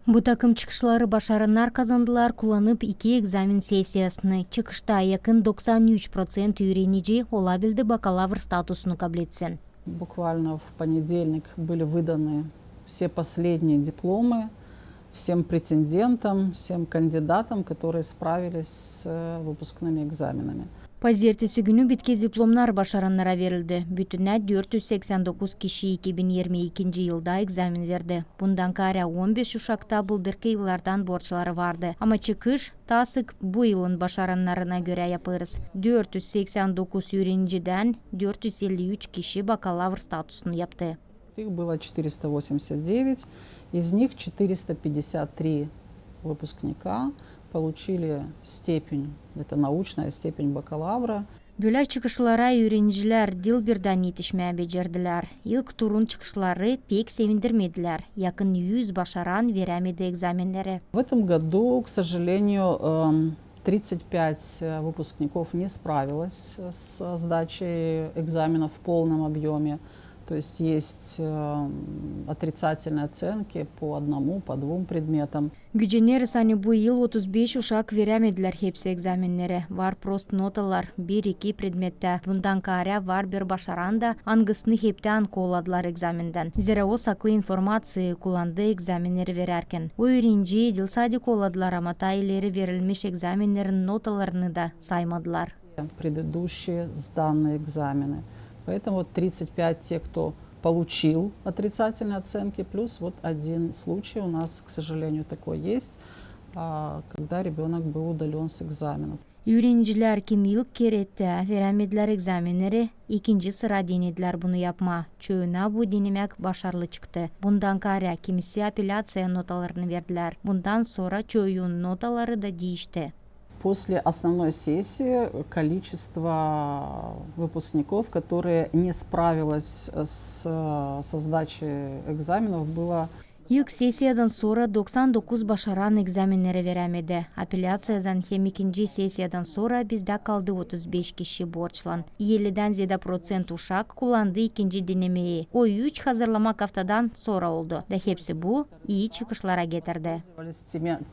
Бу такым чыгышлары башарынар казандылар кулланып 2 экзамен сессиясыны. Чыгышта якын 93% үйреничи ола билди бакалавр статусunu kabul etsin. Буквально в понедельник были выданы все последние дипломы всем претендентам, всем кандидатам, которые справились с выпускными экзаменами. Позертеси күнү биткез дипломнар башараннара берилди. Бүтүнө 489 киши 2022 жылда экзамен берди. Bundan кара 15 ушакта былдыркы жылдардан борчулары барды. Ама чыгыш тасык бу жылын башараннарына көрө япырыз. 489 үйреничиден 453 киши бакалавр статусун япты. Их было 489, из них 453 выпускника получили степень, это научная степень бакалавра. Бөлөк чыгышлара үйреничилер дилбирдан етишме бежердилер. Илк турун чыгышлары пек семиндирмедилер. Якын 100 башаран верамиди экзаменлери. В этом году, к сожалению, 35 выпускников не справилось с сдачей экзамена в полном объеме. То есть есть отрицательные оценки по одному, по двум предметам. Gücenер саны бу ел 35 ушак верамедилер хепси экзаменлери. Var прост ноталар 1-2 предметте. Bundan кара var bir башаранда ангысны хептен коладылар экзаменден. Зере о саклы информации куланды экзаменлери вереркен. Үйренчи дилсади коладылар, ама тайлери верилмеш экзаменлерин ноталарыны да саймадылар. Предыдущие сданные экзамены. Поэтому вот 35 те, кто получил отрицательные оценки, плюс вот один случай у нас, к сожалению, такой есть, когда ребенок был удален с экзамена. Үйреничилер ким илк керетте верамедилер экзаменleri ikinci sıra denediler bunu yapma. Çoğuna bu denemek başarılı çıktı. Bundan kara kimisi apelляция notalarını verdiler. Bundan sonra çoğunun notaları da değişti. После основной сессии количество выпускников, которые не справилось со сдачей экзаменов, было... İlk sessiyadan sonra 99 başaran egzamenleri veremedi. Apelляциядан hem ikinci sessiyadan sonra bizde kaldı 35 kişi borçlan. 50'den ziyade % uşak kullandı ikinci denemeyi. O 3 hazırlamak haftadan sonra oldu. Da hepsi bu iyi çıkışlara getirdi.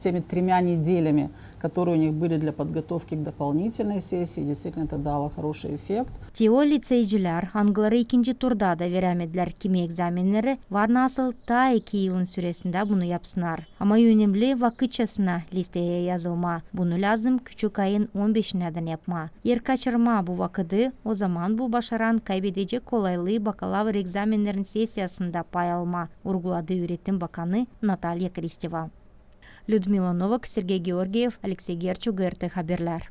Теми 3 неделями, которые у них были для подготовки к дополнительной сессии, действительно это дало хороший эффект. Teo liseyciler hangıları ikinci turda da veremediler kimi egzamenleri var nasıl ta 2 yılın süresinde bunu yapsınlar. Ama önemli vakitçasına listeye yazılma. Bunu lazım küçük ayın 15'inden yapma. Yer kaçırma bu vakıdı, o zaman bu başaran kaybedecek kolaylığı bakalavr egzamenlerin sessiyasında pay alma, vurguladı Öğretim Bakanı Natalya Kristeva. Людмила Новак, Сергей Георгиев, Алексей Герчук, РТ Haberler.